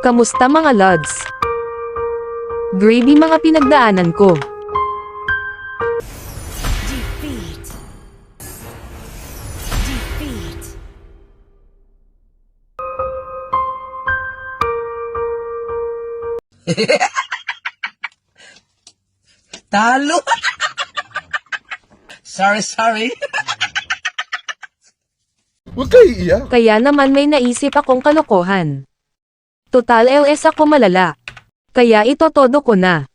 Kamusta mga lods? Gravy mga pinagdaanan ko. Defeat. Defeat. Talo! Sorry. Huwag kayo iiyak. Kaya naman may naisip akong kalokohan. Total LS ako malala. Kaya ito todo ko na.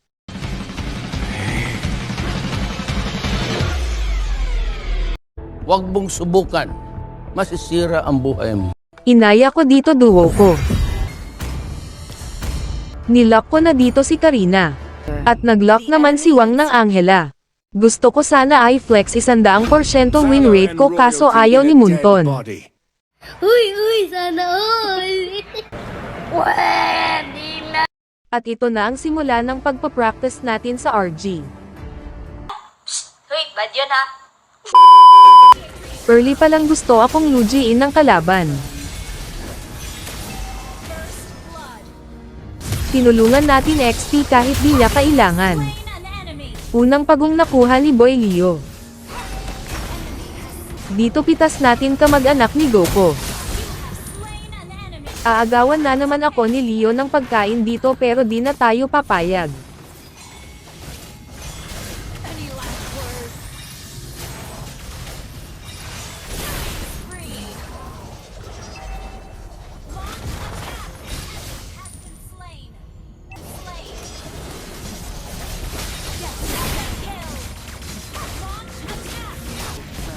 Huwag mong subukan. Masisira ang buhay mo. Inaya ko dito duo ko. Nilock ko na dito si Karina. At naglock naman si Wang ng Angela. Gusto ko sana ay flex 100% win rate ko kaso ayaw ni Munton. Uy, sana all! Pwede na! At ito na ang simula ng pagpapractice natin sa RG. Uy, bad yun ha? Early pa lang gusto akong lugiin ng kalaban. Tinulungan natin XP kahit di niya kailangan. Unang pagong nakuha ni Boy Leo. Dito pitas natin kamag-anak ni Goku. Aagawan na naman ako ni Leo ng pagkain dito pero di na tayo papayag.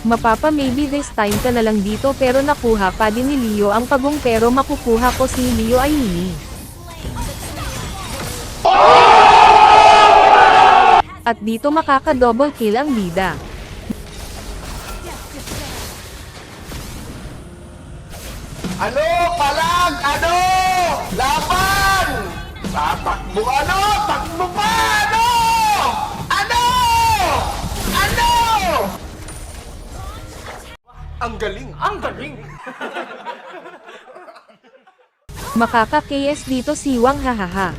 Mapapa maybe this time ka na lang dito pero nakuha pa din ni Leo ang pagong pero makukuha ko si Leo ay hindi. At dito makaka-double kill ang bida. Ano? Palag! Ano? Laban! Tatakbo ano? Takbo pa! Ano? Ano? Ano? Ang galing! Ang galing! Makaka-KS dito si Wang hahaha.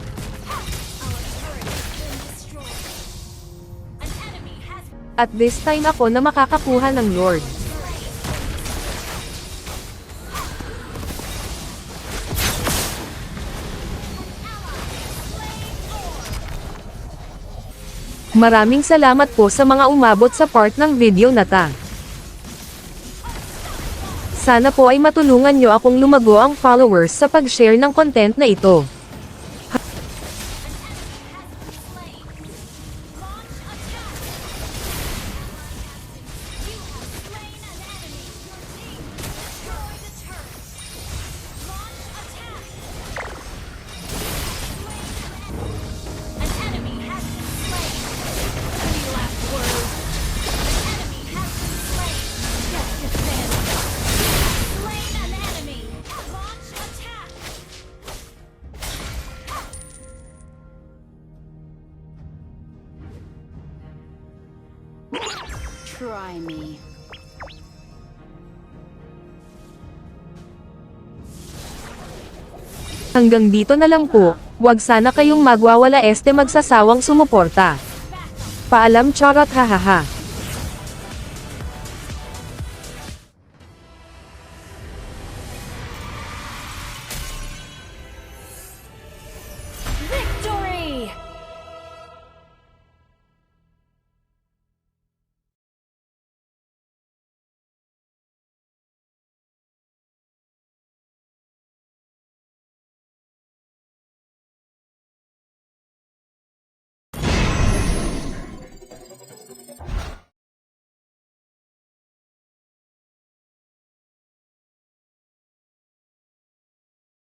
At this time ako na makakakuha ng Lord. Maraming salamat po sa mga umabot sa part ng video na ta. Sana po ay matulungan nyo akong lumago ang followers sa pag-share ng content na ito. Try me. Hanggang dito na lang po, wag sana kayong magwawala este magsasawang sumuporta. Paalam charot hahaha.